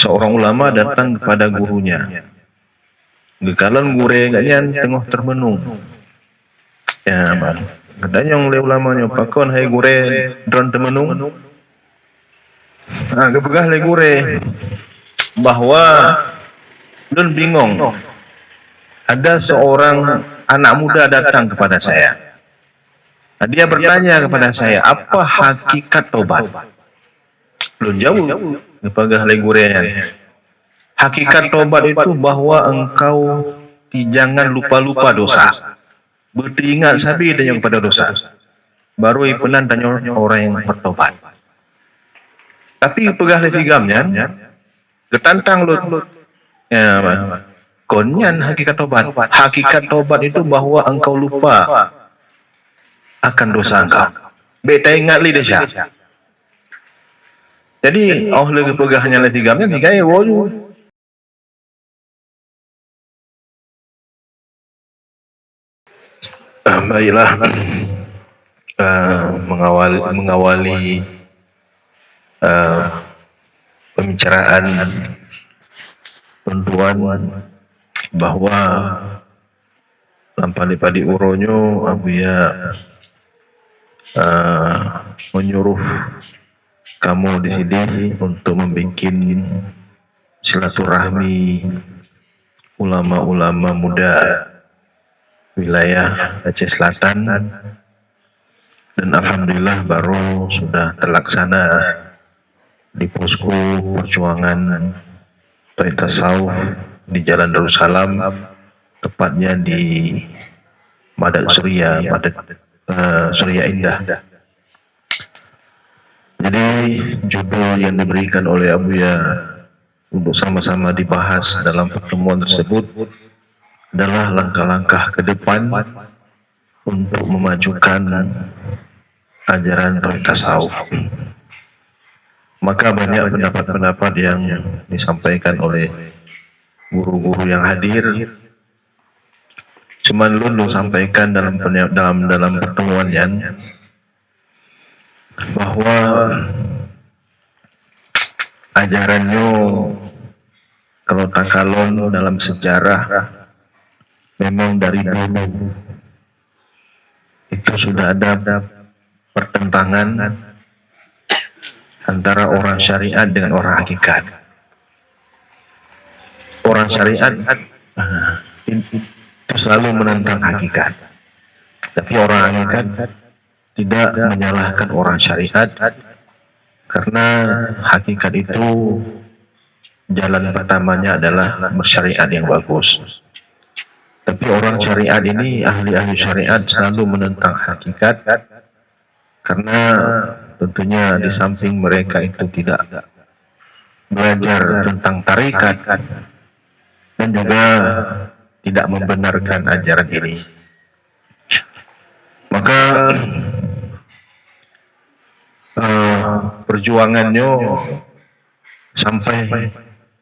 seorang ulama datang kepada gurunya. Gekalan gure ganyan tengah termenung. Ya, man. Kadang oleh ulamanya pakon hai gure dron termenung. Kebegah le gure bahwa lun bingung. Ada seorang anak muda datang kepada saya. Dia bertanya kepada saya, apa hakikat tobat? Lun jauh kebegah le gure. Hakikat tobat itu bahwa engkau jangan lupa-lupa dosa. Beringat sabi dan yang pada dosa. Baru ipunan tanya orang yang bertobat. Tapi pegah lefigamnya, ketantang lut. Ya, konyan hakikat tobat. Hakikat tobat itu bahwa engkau lupa akan dosa engkau. Beta ingat li desya. Jadi, lagi pegahnya lefigamnya, tiga ya wolu. Baiklah, mengawali pembicaraan tentuan bahwa lampali padi uronyo abuya menyuruh kamu di sini untuk membuat silaturahmi ulama-ulama muda wilayah Aceh Selatan, dan alhamdulillah baru sudah terlaksana di posko perjuangan Toy Tasawuf di Jalan Darussalam, tepatnya di Madat Surya Indah. Jadi judul yang diberikan oleh Abuya untuk sama-sama dibahas dalam pertemuan tersebut adalah langkah-langkah ke depan untuk memajukan ajaran Toy Tasawuf. Maka banyak pendapat-pendapat yang disampaikan oleh guru-guru yang hadir. Cuman lu sampaikan dalam pertemuannya bahwa ajarannya kalau takalon dalam sejarah memang dari dulu itu sudah ada pertentangan antara orang syariat dengan orang hakikat. Orang syariat itu selalu menentang hakikat, tapi orang hakikat tidak menyalahkan orang syariat karena hakikat itu jalan pertamanya adalah bersyariat yang bagus. Tapi orang syariat ini, ahli-ahli syariat selalu menentang hakikat karena tentunya di samping mereka itu tidak belajar tentang tarikat dan juga tidak membenarkan ajaran ini. Maka perjuangannya sampai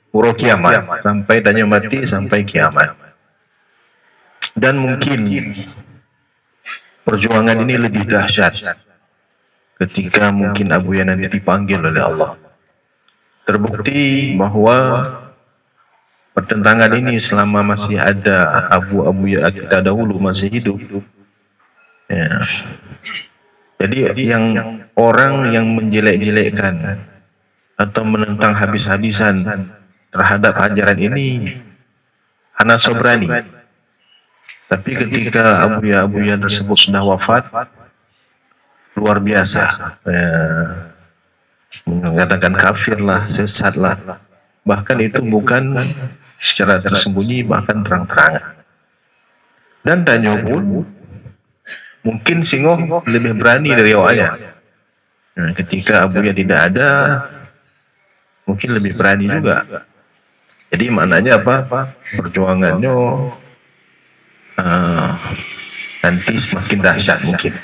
puro kiamat, sampai tanya mati, sampai kiamat. Dan mungkin perjuangan ini lebih dahsyat ketika mungkin Abuya nanti dipanggil oleh Allah. Terbukti bahwa pertentangan ini selama masih ada Abuya kita dahulu masih hidup. Ya. Jadi yang orang yang menjelek-jelekkan atau menentang habis-habisan terhadap ajaran ini hana sobrani. Tapi ketika Abuya tersebut sudah wafat, luar biasa, mengatakan kafir lah, sesat lah. Bahkan itu bukan secara tersembunyi, bahkan terang-terangan. Dan tanya pun, mungkin Singoh lebih berani dari awalnya. Nah, ketika Abuya tidak ada, mungkin lebih berani juga. Jadi maknanya apa? Perjuangannya nanti semakin dahsyat mungkin.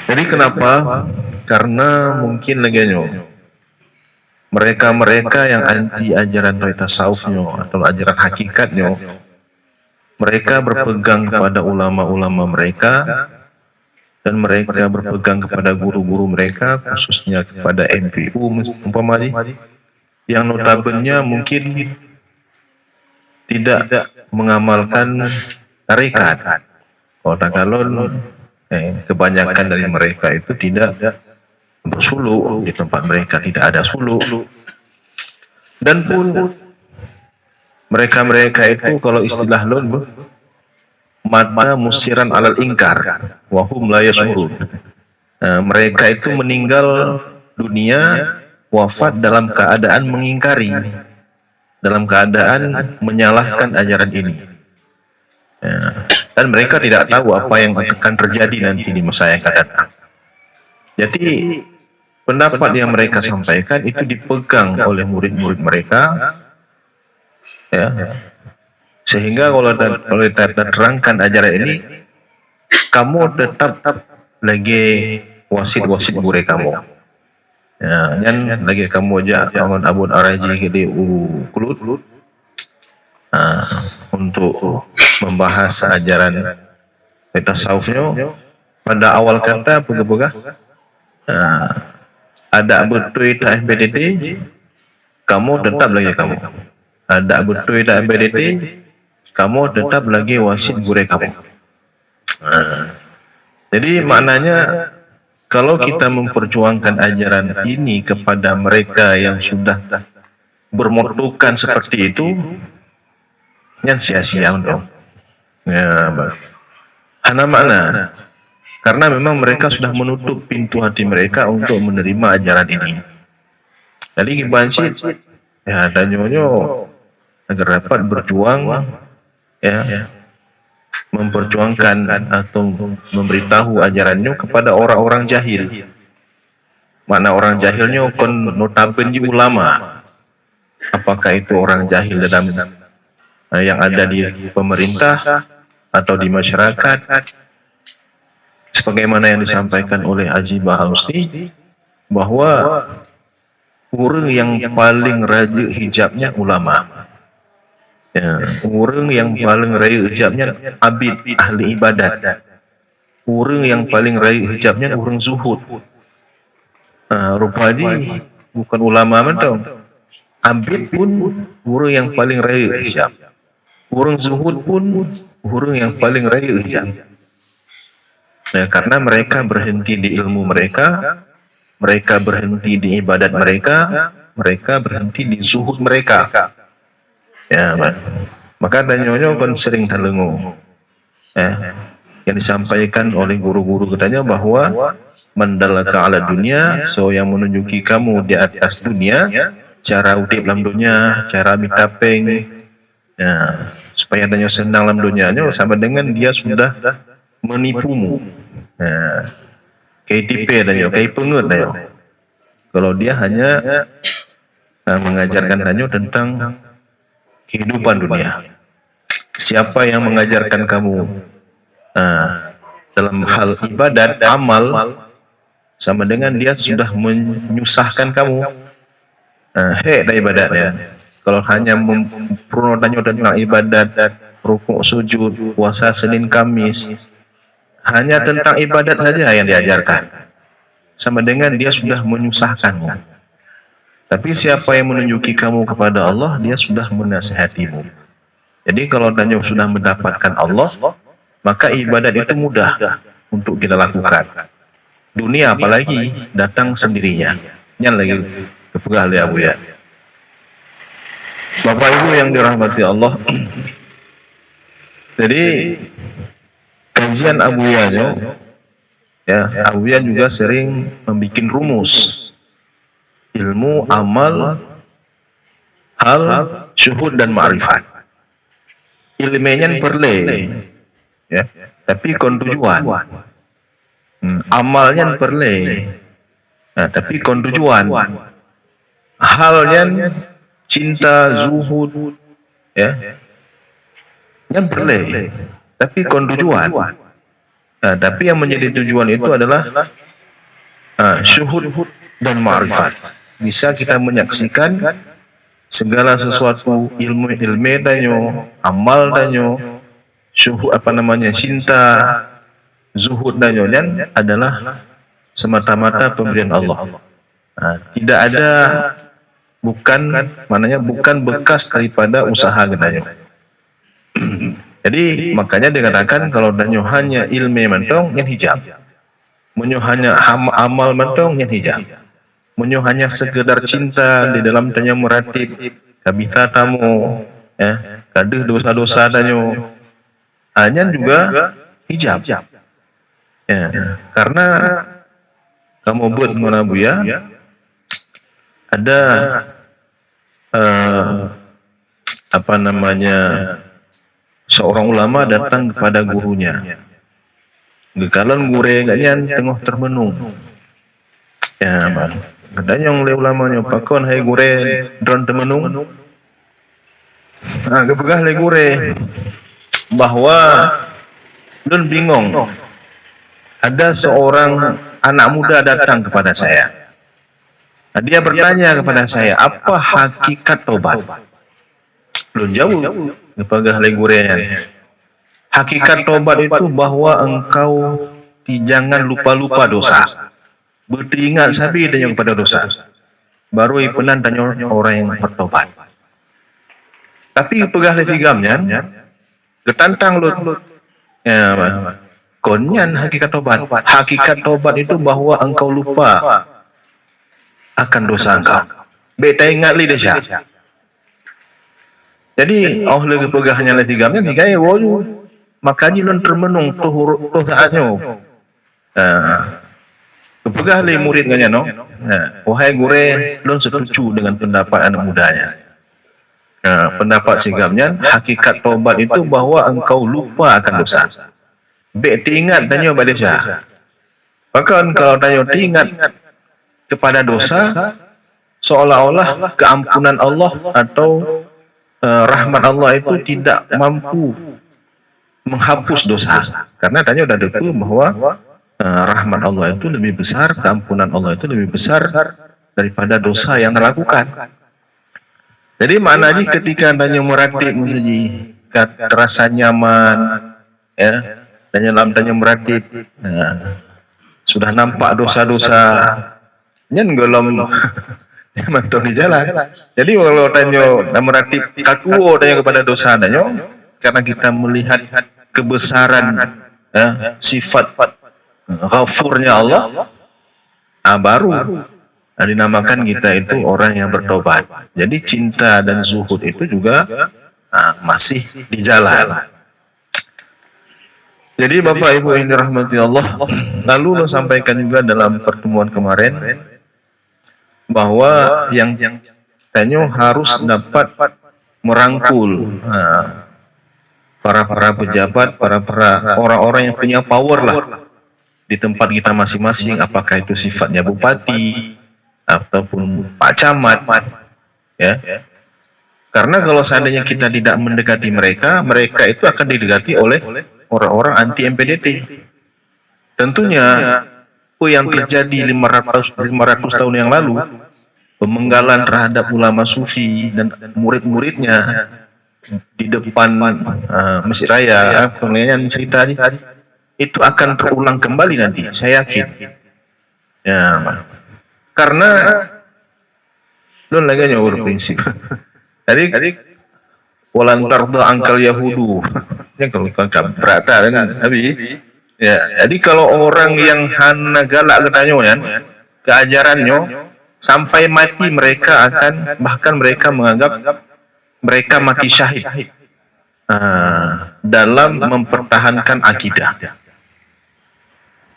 Jadi kenapa? Karena mungkin lagi mereka yang anti ajaran Toy Tasawufnya atau ajaran hakikatnya, mereka berpegang kepada ulama-ulama mereka dan mereka berpegang kepada guru-guru mereka, khususnya kepada MPU umpamanya, yang notabene mungkin tidak mengamalkan tarekat. Kota Kalon, kebanyakan dari mereka itu tidak bersuluk, di tempat mereka tidak ada suluk. Dan pun mereka itu kalau istilah lon, mata musiran alal ingkar, wahum la yashurun. Mereka itu meninggal dunia, wafat dalam keadaan mengingkari, dalam keadaan menyalahkan ajaran ini. Dan mereka tidak tahu apa yang akan terjadi nanti di masa yang akan datang. Jadi pendapat yang mereka sampaikan itu dipegang oleh murid-murid mereka, ya. Sehingga kalau terangkan ajaran ini, kamu tetap lagi wasit guru kamu. Ya, dan lagi kamu aja bangun abun araji gede kulut untuk membahas ajaran tasawufnya. Pada awal kata pega-pega ada betul tak MPDT, kamu tetap lagi kamu. Ada betul tak MPDT, kamu tetap lagi wasit guru kamu. Jadi maknanya kalau kita memperjuangkan ajaran ini kepada mereka yang sudah bermotokan seperti itu, yang sia-sia dong. Ya, hana makna. Karena memang mereka sudah menutup pintu hati mereka untuk menerima ajaran ini. Jadi gibansit, ya dan nyonya agar dapat berjuang, ya, memperjuangkan atau memberitahu ajarannya kepada orang-orang jahil. Mana orang jahilnya kon notabene ulama. Apakah itu orang jahil dalam yang ada di pemerintah atau di masyarakat? Sebagaimana yang disampaikan oleh Haji Bahalusni, bahwa orang yang paling rajin hijabnya ulama. Ya, orang yang paling raya hijabnya abid, ahli ibadat. Orang yang paling raya hijabnya orang zuhud. Rupanya bukan ulama mentong. Abid pun orang yang paling raya hijab. Orang zuhud pun orang yang paling raya hijab. Ya, karena mereka berhenti di ilmu mereka, mereka berhenti di ibadat mereka, mereka berhenti di zuhud mereka. Ya, maka danyonya kan sering terlengu. Yang disampaikan oleh guru-guru katanya bahwa mandalaka ala dunia, so yang menunjuki kamu di atas dunia, cara udip dalam dunia, cara mitapeng, ya, supaya danyo senang dalam dunianya, sama dengan dia sudah menipumu. Kayak tipe danyo, kayak pengut danyo. Kalau dia hanya mengajarkan danyo tentang kehidupan dunia. Siapa yang mengajarkan kamu dalam hal ibadat, amal, sama dengan dia sudah menyusahkan kamu. Dari ibadatnya. Kalau hanya memperunutkannya tentang ibadat, rukuk, sujud, puasa Senin Kamis, hanya tentang ibadat saja yang diajarkan. Sama dengan dia sudah menyusahkanmu. Tapi siapa yang menunjuki kamu kepada Allah, dia sudah menasihatimu. Jadi kalau danyo sudah mendapatkan Allah, maka ibadat itu mudah untuk kita lakukan. Dunia apalagi datang sendirinya. Yang lagi kepegah oleh Abu ya. Bapak Ibu yang dirahmati Allah. Jadi kajian Abu Yanyo, ya, Abu Yan juga sering membuat rumus ilmu, amal, hal, syuhud dan ma'rifat. Ilmenya perle, ya, tapi kon tujuan. Amalnya perle, tapi kon tujuan. Halnya cinta, zuhud, ya, yang perle, tapi kon tujuan. Tapi yang menjadi tujuan itu adalah syuhud dan ma'rifat. Bisa kita menyaksikan segala sesuatu, ilmu danyo, amal danyo, syuhud cinta, zuhud danyo, dan adalah semata-mata pemberian Allah. Tidak ada bukan, maknanya bukan bekas daripada usaha gedanyo. Jadi makanya dikatakan kalau danyo hanya ilmu mentong yang hijab, menyo hanya amal mentong yang hijab, menyo hanya sekedar cinta di dalam danyo meratib kabita tamu, ya, kaduh dosa-dosa danyo, hanya juga hijab. Ya, karena kamu buat menabuya ada apa namanya, seorang ulama datang kepada gurunya. Gekalan gure ganyan tengah termenung. Ya, bang. Katanya oleh ulamanya, pakon hai gure dron termenung. Nah, kepegah le gure bahwa dun bingung. Ada seorang anak muda datang kepada saya. Dia bertanya kepada saya, apa hakikat tobat? Belum jauh. Kepegah le gurenya. Hakikat tobat itu bahwa engkau jangan lupa-lupa dosa. Beringat sabi dengan kepada dosa. Baru ipenan tanya orang yang bertobat. Tapi pegah le tigamnya, ketantang lut. Ya, konyan hakikat tobat. Hakikat tobat itu bahwa engkau lupa akan dosa engkau. Beta ingat li desya. Jadi lagi pegahnya le tigamnya tigai walu. Makanya lon termenung tuh saatnya. Kepegah le murid nganya no. Wahai gure, lon setuju dengan pendapat anak mudanya. Pendapat sigamnya, hakikat tobat itu bahwa engkau lupa akan dosa. Bek ingat tanya pada dosa. Bahkan kalau tanya ingat kepada dosa, seolah-olah keampunan Allah atau rahmat Allah itu tidak mampu menghapus dosa. Karena tanya udah depu bahwa rahmat Allah itu lebih besar, keampunan Allah itu lebih besar daripada dosa yang dilakukan. Jadi maknanya ketika tanya meratib menjadi terasa nyaman, ya, dan dalam tanya meratib, sudah nampak dosa-dosa, nyen golom mantul di jalan. Jadi kalau tanya meratib kakuo tanya kepada dosa tanya, karena kita melihat kebesaran sifat ghafurnya Allah, baru dinamakan kita itu orang yang bertobat. Jadi cinta dan zuhud itu juga masih di jalan. Jadi Bapak Ibu yang dirahmati Allah, lalu lo sampaikan juga dalam pertemuan kemarin bahwa yang tanya harus dapat merangkul para pejabat, para orang-orang yang punya power lah di tempat kita masing-masing, apakah itu sifatnya bupati ataupun Pak Camat, ya. Karena kalau seandainya kita tidak mendekati mereka, mereka itu akan didekati oleh orang-orang anti MPDT. Tentunya yang terjadi 500 tahun yang lalu, pemenggalan terhadap ulama sufi dan murid-muridnya di depan Masjid Raya, penglian cerita itu akan terulang kembali nanti, saya yakin. Ya, karena don lagi nyawa prinsip. Jadi walan tarda angkal Yahudu, yang kalau berata dan Nabi. Ya, jadi kalau orang yang hana galak katanya keajarannya sampai mati mereka akan, bahkan mereka menganggap mereka mati syahid dalam mempertahankan akidah.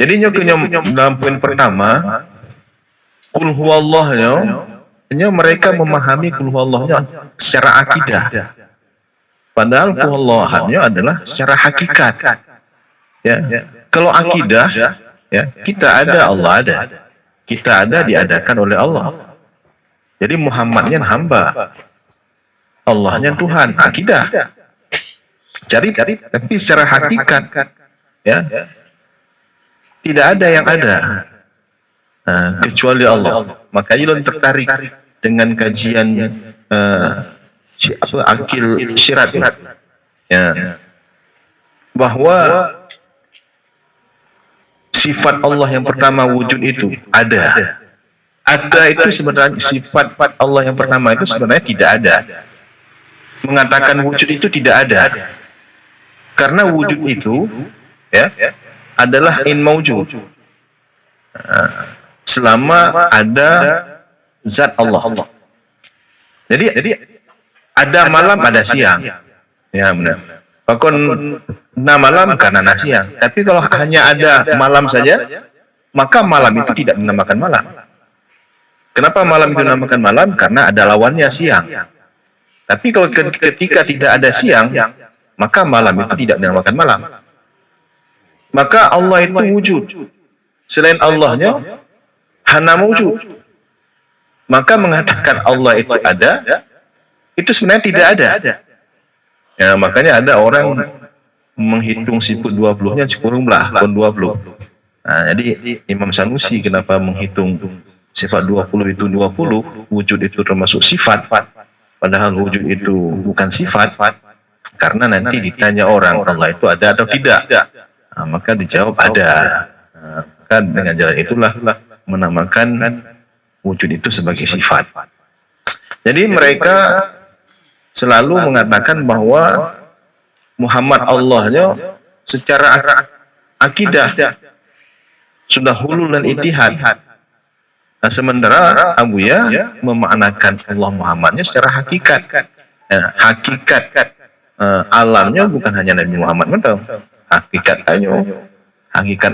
Jadi dalam poin pertama, kul huwallahnya mereka memahami kul huwallahnya secara akidah. Padahal kul huwallahannya adalah secara hakikat. Ya. Kalau akidah, ya, kita ada, Allah ada. Kita ada, diadakan oleh Allah. Jadi Muhammadnya hamba, Allahnya Tuhan, akidah. Cari, tapi secara hakikat, ya, tidak ada yang ada kecuali Allah. Makanya lo tertarik dengan kajian akil syirat, ya, bahwa sifat Allah yang pertama wujud itu ada. ada itu sebenarnya sifat Allah yang pertama itu sebenarnya tidak ada. Mengatakan wujud itu tidak ada. Karena wujud itu ya adalah in maujud. Selama ada zat Allah. Jadi ada malam, ada siang. Ya benar. Bahkan malam karena siang. Tapi kalau hanya ada malam saja, maka malam itu tidak dinamakan malam. Kenapa malam itu dinamakan malam? Karena ada lawannya siang. Tapi kalau ketika tidak ada siang, maka malam itu tidak dinamakan malam. Maka Allah itu wujud. Selain Allahnya, hana wujud. Maka mengatakan Allah itu ada, itu sebenarnya tidak ada. Ya, makanya ada orang menghitung sifat 20-nya kurang belah, pun 20. Nah, jadi Imam Sanusi kenapa menghitung sifat 20 itu 20, wujud itu termasuk sifat, padahal wujud itu bukan sifat, karena nanti ditanya orang Allah itu ada atau tidak. Nah, maka dijawab ada. Nah, maka dengan jalan itulah menamakan wujud itu sebagai sifat. Jadi mereka selalu mengatakan bahwa Muhammad Allahnya secara akidah sudah hulul dan ittihad. Nah, sementara Abu Ya memaknakan Allah Muhammadnya secara hakikat. Hakikat alamnya bukan hanya Nabi Muhammad, betul. Hakikat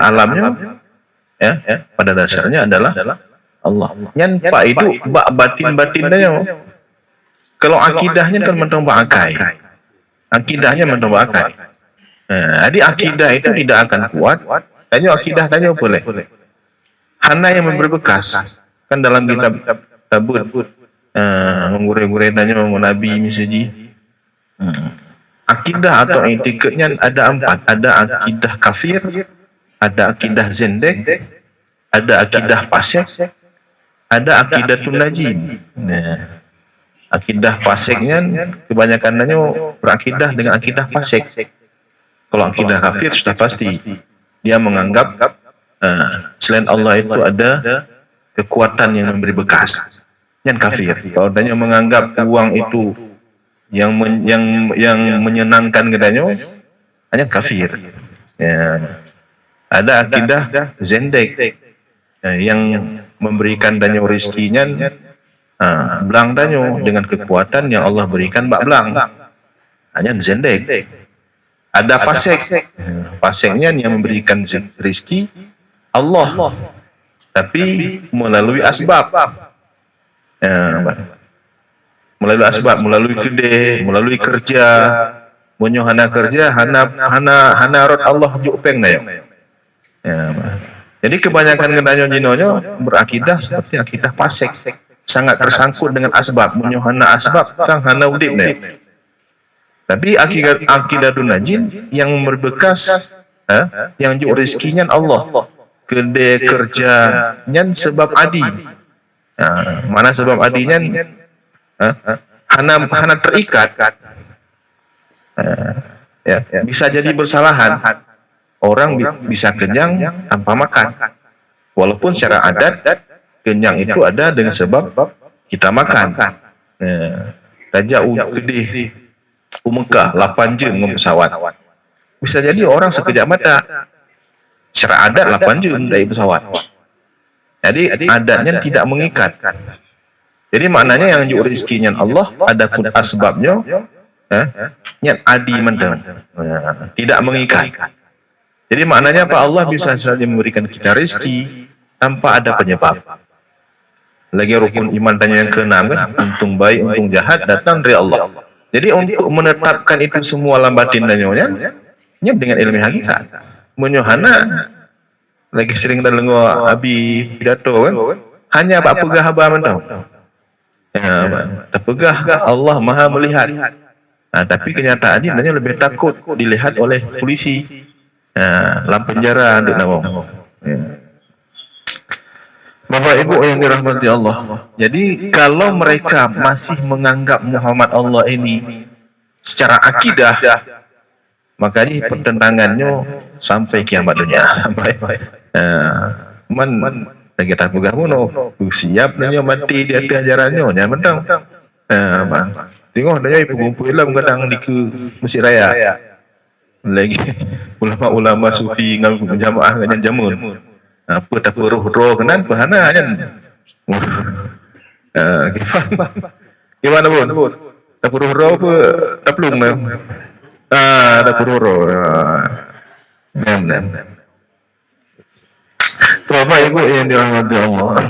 alamnya ya pada dasarnya adalah Allah. Yang Pak itu batin-batinnya. Kalau akidahnya kan menambah akai. Akidahnya menambah akai. Jadi akidah itu tidak akan kuat. Tanya akidah tanya boleh. Hana yang memberi bekas. Kan dalam kitab Tabut menggure-gure tanya Nabi misalnya. Akidah atau etiketnya ada 4. Ada akidah kafir, ada akidah zendek, ada akidah fasik, ada akidah tunajin. Nah, akidah fasiknya kebanyakan berakidah dengan akidah fasik. Kalau akidah kafir sudah pasti dia menganggap selain Allah itu ada kekuatan yang memberi bekas. Yang kafir. Kalau dia menganggap uang itu yang menyenangkan katanya, hanya kafir. Ya. Ada akidah zendek yang memberikan danyo rezekinya belang danyo dengan kekuatan yang Allah berikan bak belang. Hanya zendek. Ada fasik. Fasiknya yang memberikan rezeki Allah. Tapi melalui asbab. Melalui asbab, melalui kedai, melalui kerja, menyohana kerja, hana rot Allah jupeng na yo. Jadi kebanyakan kenanya jinonya berakidah seperti akidah fasik, sangat tersangkut dengan asbab, menyohana asbab, sang hana udip na yo. Tapi akidah dunajin yang berbekas, yang juk rezekinya Allah, kedai kerjanya sebab adi. Mana sebab adinya? Hana terikat, bisa jadi bersalahan. Orang bisa kenyang tanpa makan, walaupun secara adat kenyang itu ada dengan sebab kita makan. Raja Gede Mekah 8 jam dengan pesawat, bisa jadi orang sekejap mata. Secara adat 8 jam dari pesawat. Jadi adatnya tidak mengikat. Jadi maknanya yang juk rezekinya Allah, adapun asbabnya yang adi mendan, tidak mengikat. Jadi maknanya Pak Allah bisa saja memberikan kita rezeki tanpa ada penyebab. Lagi rukun iman tanya yang ke-6 kan, untung baik, untung jahat datang dari Allah. Jadi untuk menetapkan itu semua lambatin danyonya dengan ilmu hakikat. Menyohana lagi sering dalam abi pidato kan, hanya Pak pegah haba mentau. Terpegah Allah maha melihat. Tapi kenyataannya hanya lebih takut dilihat oleh polisi. Lampu penjara untuk nawang. Bapak Ibu yang dirahmati Allah. Jadi kalau mereka masih menganggap Muhammad Allah ini secara akidah, maka ini pertentangannya sampai kiamat dunia. lagi tak pegah pun siap nanya mati di atas ajarannya nya mentang tengok dia ibu kumpul lah kadang di ke Masjid Raya lagi ulama-ulama sufi dengan jamaah dengan jamun apa tak roh kenan pahana kan gimana pun tak roh apa tak pelung lah tak roh Bapak Ibu yang dirahmati Allah,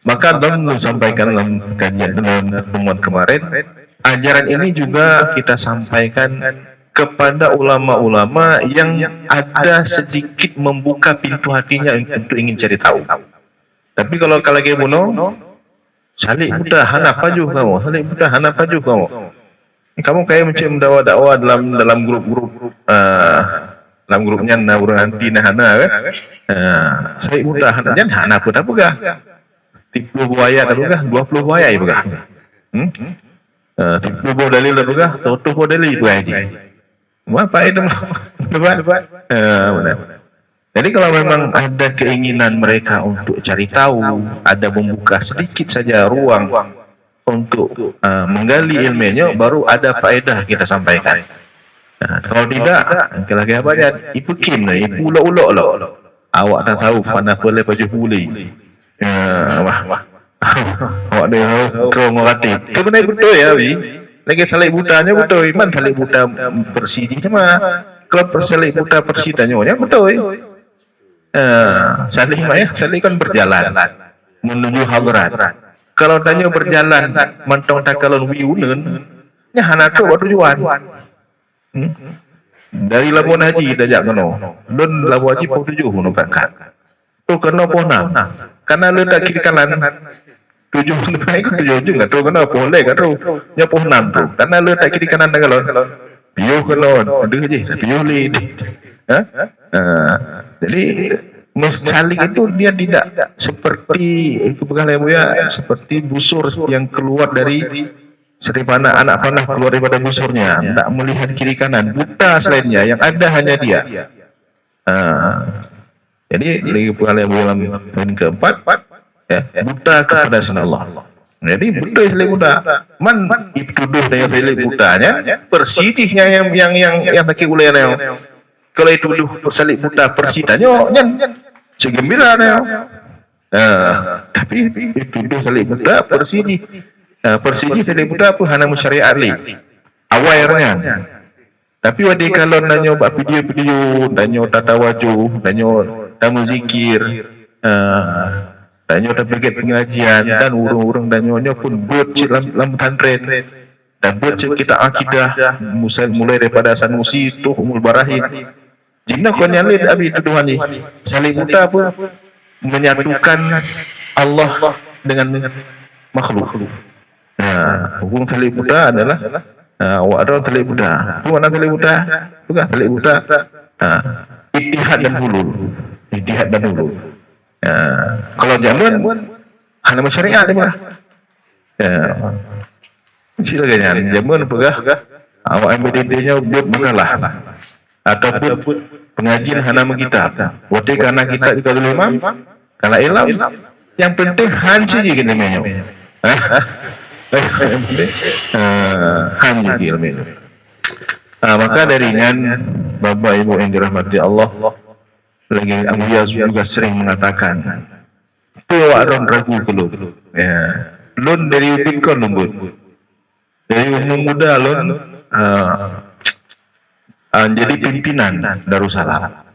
maka dalam sampaikan dalam kajian dalam pertemuan kemarin, ajaran ini juga kita sampaikan kepada ulama-ulama yang ada sedikit membuka pintu hatinya untuk ingin cari tahu. Tapi kalau lagi bunuh, salik buta hana paju kamu, salik buta hana paju kamu. Kamu kayak macam dakwah-dakwah dalam grup-grup dalam grupnya orang anti hana kan. Salik buta hana pun apa gah? 30 buaya tak begah, 20 buaya ibu gah. 30 buah dalil tak begah, 100 buah dalil ibu haji. Apa itu? Debat. Jadi kalau memang ada keinginan mereka untuk cari tahu, ada membuka sedikit saja ruang untuk menggali ilmunya, baru ada faedah kita sampaikan. Kalau tidak, lagi apa ya? Ibu kim lah, ibu ulok-ulok lah. Awak tak tahu mana boleh baju pulih. Awak dia kerong orang kebenar betul ya Abi. Lagi salik butanya betul. Iman salik buta persiji cuma kalau salik buta persidannya betul. Salik maya salik kan berjalan menuju hadrat. Kalau tanya berjalan mantong takalon wiunen nya hanatu tujuan. Dari Labuan Haji dajak kena. Don Labuan Haji pun 7 no berangkat. Tu kena pona. Karena letak kiri kanan 7 naik ke 7 juga tu kena boleh kan tu. Nya pun 6 tu. Karena letak kiri kanan dengan kalau piu kena ada je piu li. Jadi saling itu dia tidak seperti kepegawaian buaya seperti busur yang keluar dari seripana anak panah keluar daripada busurnya, tidak melihat kiri kanan, buta selainnya, yang ada hanya dia. Jadi lagi pula yang keempat, ya, buta kepada sunnah Allah. Jadi buta selain buta, man tuduh dengan selain butanya, persisihnya yang tak boleh yang kalau itu tuduh salib buta persitanya, segembira tapi itu tuduh salib buta persisih. Persiji salib buta apa hana syariat li awalnya. Tapi wadi kalau nanyo buat video nanyo tatawaju, nanyo tamu zikir, nanyo terpikir pengajian dan urung-urung nanyo pun buat dalam pesantren dan buat kita akidah mulai daripada Sanusi tu Umul Barahin. Jina kau nyalin abi tuduhan ni salib buta apa menyatukan Allah dengan makhluk. Hukum salib buta adalah awak ada salib buta. Hukum mana salib buta? Bukan salib buta. Ittihad dan hulul. Kalau zaman hanya masyarakat dia. Silakan zaman pegah awak MBDT-nya buat bukanlah ataupun pengajian hanya mengkitab. Waktu karena kita di kalau imam, kalau ilmu yang penting hanci je kita menyo. Maka darinya Bapak Ibu yang dirahmati Allah, lagi Abuya juga sering mengatakan tu adon ragu kelun lun dari ubin kau lembut dari umum muda lun jadi pimpinan Darussalam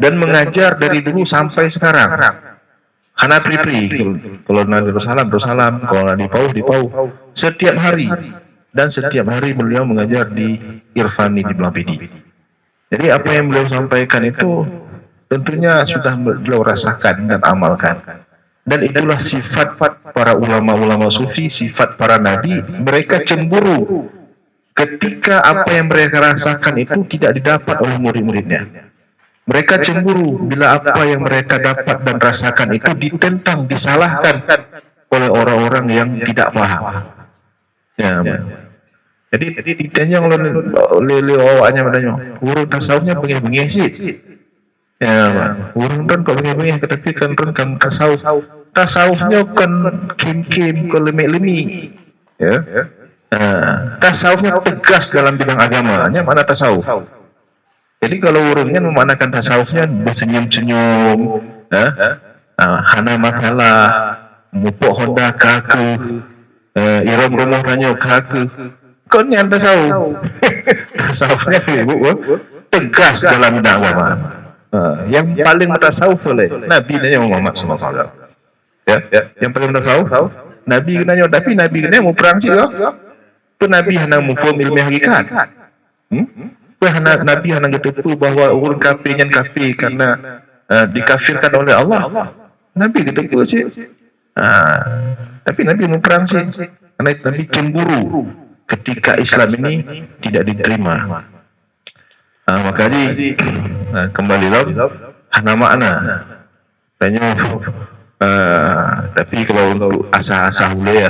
dan mengajar dari dulu sampai sekarang. Hana Pripri, kalau nak Darussalam, kalau nak di Pau, setiap hari dan setiap hari beliau mengajar di Irfani di Belapidi. Jadi apa yang beliau sampaikan itu tentunya sudah beliau rasakan dan amalkan. Dan itulah sifat para ulama-ulama sufi, sifat para nabi, mereka cemburu ketika apa yang mereka rasakan itu tidak didapat oleh murid-muridnya. Mereka cemburu bila apa yang mereka dapat dan rasakan itu ditentang, disalahkan oleh orang-orang yang tidak paham. Ya. Jadi ditanya oleh awaknya padanya, urut tasawufnya bengi-bengi sih. Ya, orang kan kok begini tapi kan tasawuf. Tasawufnya kan kim-kim, kan lemik-lemik. Ya. Tasawufnya tegas dalam bidang agamanya, mana tasawuf. Jadi kalau orangnya memanakan tasawufnya bersenyum-senyum, hana masalah, mupuk Honda kaku, iram rumah tanya kaku, kau ni anda tasawuf. Tasawufnya tegas dalam bidang agama. Yang paling bertasawuf oleh Nabi nanya Muhammad SAW. Yang paling bertasawuf Nabi nanya, tapi Nabi nanya mau perang sih kau? Tu Nabi hanya mufhum ilmu hakikat. Nabi hanya ketipu bahawa orang kafir yang kafir karena dikafirkan oleh Allah. Nabi ketipu sih. Tapi Nabi mau perang sih karena Nabi cemburu ketika Islam ini tidak diterima. Maka di kembali lagi hana makna tanya tapi kalau untuk asa-asa boleh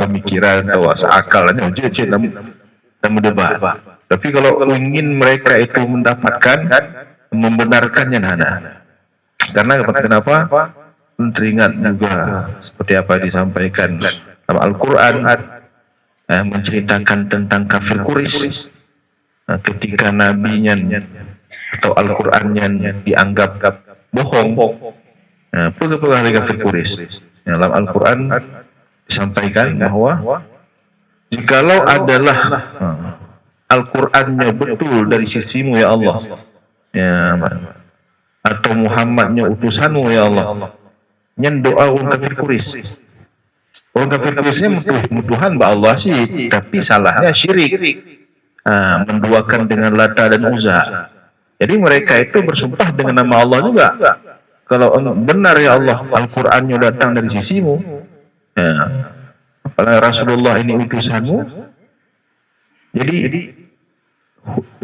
pemikiran atau asa akalnya je namun debat. Tapi kalau ingin mereka itu mendapatkan membenarkannya hana. Karena kenapa? Teringat juga seperti apa disampaikan dalam Al-Quran menceritakan tentang kafir Quraisy. Ketika nabinya atau Al-Qur'annya dianggap bohong, pegang kafir Quraisy. Dalam Al-Qur'an disampaikan bahwa jikalau adalah Al-Qur'annya betul dari sisimu ya Allah, atau Muhammadnya utusanmu ya Allah, nyen doa orang kafir Quraisy. Orang kafir Quraisynya mutuhan ba Allah sih, tapi salahnya syirik. Menduakan dengan Lata dan Uzza. Jadi mereka itu bersumpah dengan nama Allah juga. Kalau benar ya Allah, Al-Qur'annya datang dari sisimu, apalagi Rasulullah ini utusanmu, jadi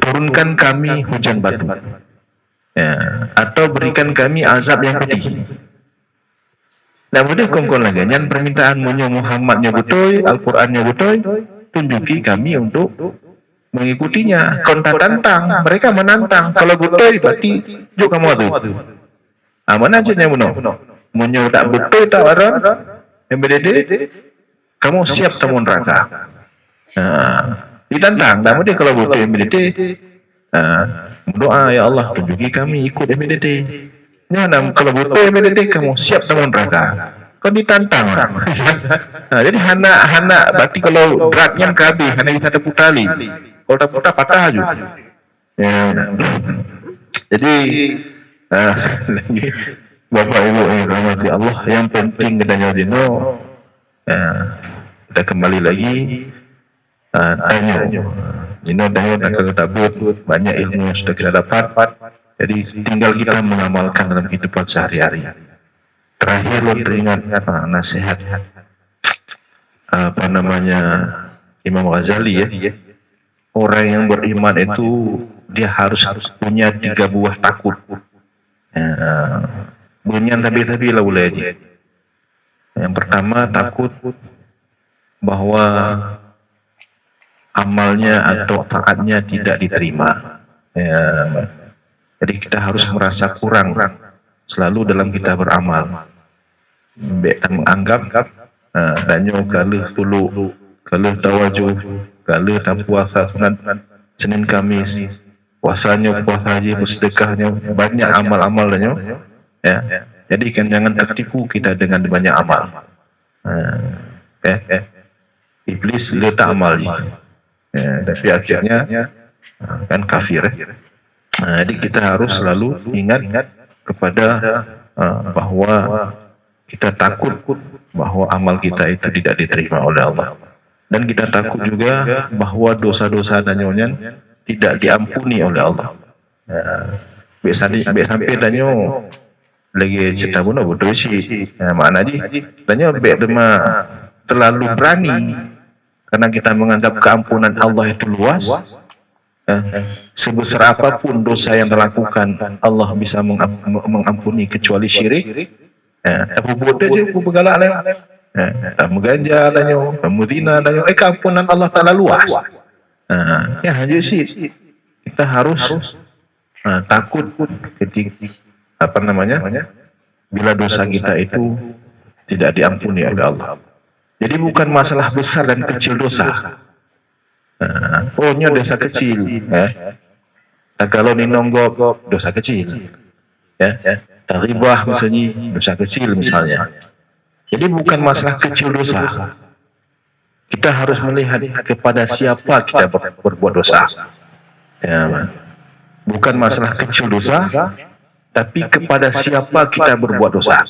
turunkan kami hujan batu, atau berikan kami azab yang pedih. Nah, mudah kongkong lagi, yang permintaanmu Muhammadnya betul, Al-Qur'annya betul, tunjuki kami untuk mengikutinya. Kontak tantang, mereka menantang. Kalau betul berarti juk kamu tu. Mana aja yang benar? Munyo tak betul tak orang yang berdede, kamu siap temu neraka. Ditantang. Namun dia kalau betul yang berdede, doa ya Allah tunjuki kami ikut yang berdede. Kalau betul yang berdede, kamu siap temu neraka. Kau ditantang. Jadi hana berarti kalau beratnya kabeh, hana bisa terputali. Kalau tak putar patah aja. Jadi Bapak Ibu yang dirahmati Allah, yang penting kedanya dino kita kembali lagi tanya dino dah kalau tabut banyak ilmu yang sudah kita dapat. Jadi tinggal kita mengamalkan dalam kehidupan sehari-hari. Terakhir lo teringat nasihat apa namanya Imam Ghazali ya. Orang yang beriman itu dia harus punya 3 buah takut. Bunyian tapi lah boleh aja. Yang pertama takut bahwa amalnya atau taatnya tidak diterima. Jadi kita harus merasa kurang selalu dalam kita beramal. Kita menganggap danyo kaluh tulu, kaluh tawajuh, kaluh tak puasa sunat Senin Kamis, puasanya puasa haji, bersedekahnya banyak amal-amal danyo. Jadi kan jangan tertipu kita dengan banyak amal. Iblis letak amal tapi akhirnya kan kafir. Jadi kita harus selalu ingat kepada bahwa kita takut bahwa amal kita itu tidak diterima oleh Allah, dan kita takut juga bahwa dosa-dosa danyonya tidak diampuni oleh Allah. Sampai danyo lagi cerita pun betul sih. Mana ji? Danyo dema terlalu berani karena kita menganggap keampunan Allah itu luas. Sebesar apapun dosa yang dilakukan, Allah bisa mengampuni kecuali syirik. Aku bodoh je, aku bergalak lah. Mengganja danyo, muzina danyo. Keampunan Allah Taala luas. Hanya sih kita harus takut ketika bila dosa kita itu tidak diampuni oleh Allah. Jadi bukan masalah besar dan kecil dosa. Ohnya dosa kecil, kalau ninonggok dosa kecil, taribah misalnya dosa kecil misalnya. Jadi bukan masalah kecil dosa. Kita harus melihat kepada siapa kita berbuat dosa. Bukan masalah kecil dosa, tapi kepada siapa kita berbuat dosa.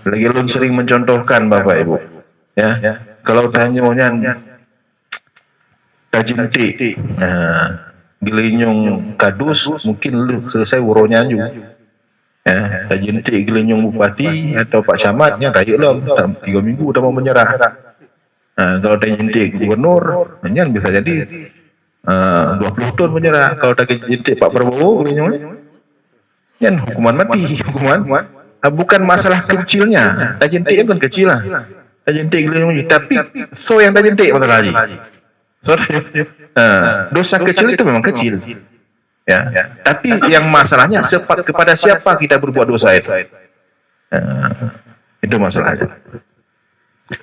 Lagi ulun sering mencontohkan Bapak Ibu, kalau tanya tajinti, gelinyung kadus, mungkin lu selesai uronya juga. Tajinti gelinyung bupati atau Pak Camatnya, raya lah, 3 minggu dah mau menyerah. Kalau tajinti gubernur, hanya bisa jadi 20 tahun menyerah. Kalau tajinti Pak Prabowo, yang hukuman mati, bukan masalah kecilnya. Tajinti kan kecil lah, tajinti gelinyung, tapi so yang tajinti masalah lagi. Dosa kecil itu memang kecil, tapi yang masalahnya kepada siapa kita berbuat dosa itu, itu masalahnya.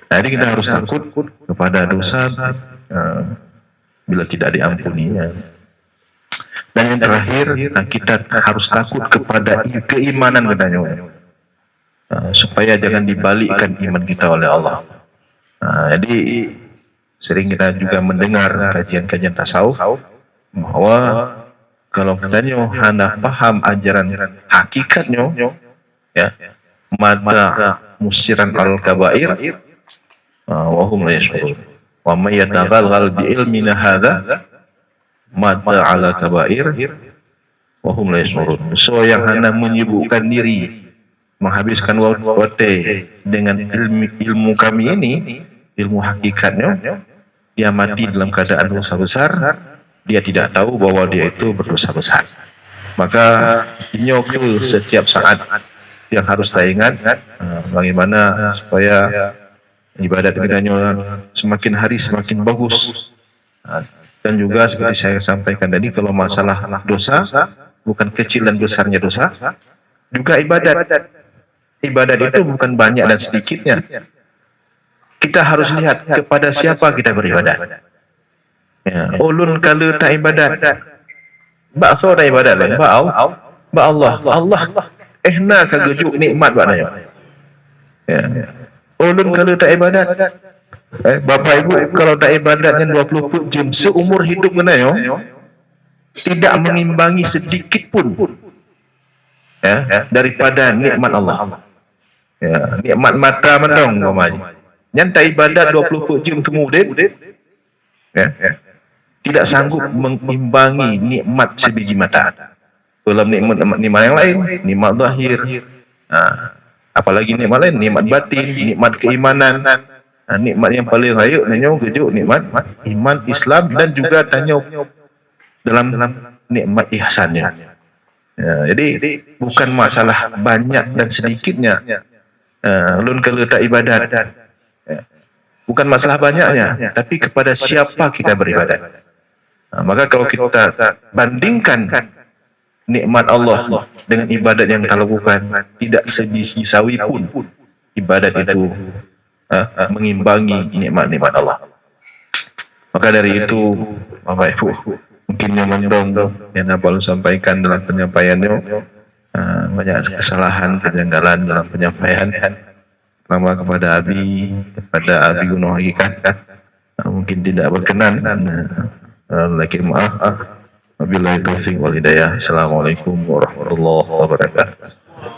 Jadi kita harus takut kepada dosa bila tidak diampuninya. Dan yang terakhir, kita harus takut kepada keimanan katanya, supaya jangan dibalikkan iman kita oleh Allah. Jadi sering kita juga mendengar kajian-kajian tasawuf bahwa kalau katanya hendak paham ajaran hakikatnya, mada musiran al-kabair wa hum la yashurun, wa may yataghalghal bi ilmina hadza mada ala kabair wa hum la yashurun. So yang hendak menyibukkan diri, menghabiskan waktu dengan ilmu kami ini, ilmu hakikatnya, dia mati dalam keadaan dosa besar, dia tidak tahu bahwa dia itu berdosa besar. Maka inyoku setiap saat yang harus kita ingat, bagaimana supaya ibadat kita semakin hari semakin bagus. Dan juga seperti saya sampaikan tadi, kalau masalah dosa, bukan kecil dan besarnya dosa, juga ibadat. Ibadat itu bukan banyak dan sedikitnya. Kita harus lihat kepada siapa kita beribadat. Ulun kalau tak ibadat, bakso tak ibadat lain, ba Allah, ehna kagejuk nikmat baknanya. Ulun kalau tak ibadat, Bapak Ibu kalau tak ibadatnya 24 jam seumur hidup kenanya, tidak mengimbangi sedikit pun daripada nikmat Allah. Nikmat mata mendong namanya. Yang tak ibadat 24 jam kemudian, tidak sanggup mengimbangi nikmat sebiji mata. Dalam nikmat yang lain, nikmat zahir, apalagi nikmat lain, nikmat batin, nikmat keimanan, nikmat yang paling raya, nikmat iman Islam, dan juga tanya dalam nikmat ihsannya. Jadi bukan masalah banyak dan sedikitnya. Ulun kalau tak ibadat, bukan masalah banyaknya, tapi kepada siapa kita beribadat. Maka kalau kita bandingkan nikmat Allah dengan ibadat yang kita lakukan, tidak sebiji sawi pun ibadat itu mengimbangi nikmat-nikmat Allah. Maka dari itu, Bapak Ibu, mungkin yang mendong yang Abang sampaikan dalam penyampaiannya, banyak kesalahan, kejanggalan dalam penyampaian. Nama kepada Abi Gunung Hakikat, mungkin tidak berkenan, lagi maaf. Wabillahi taufiq wal hidayah. Assalamualaikum warahmatullahi wabarakatuh.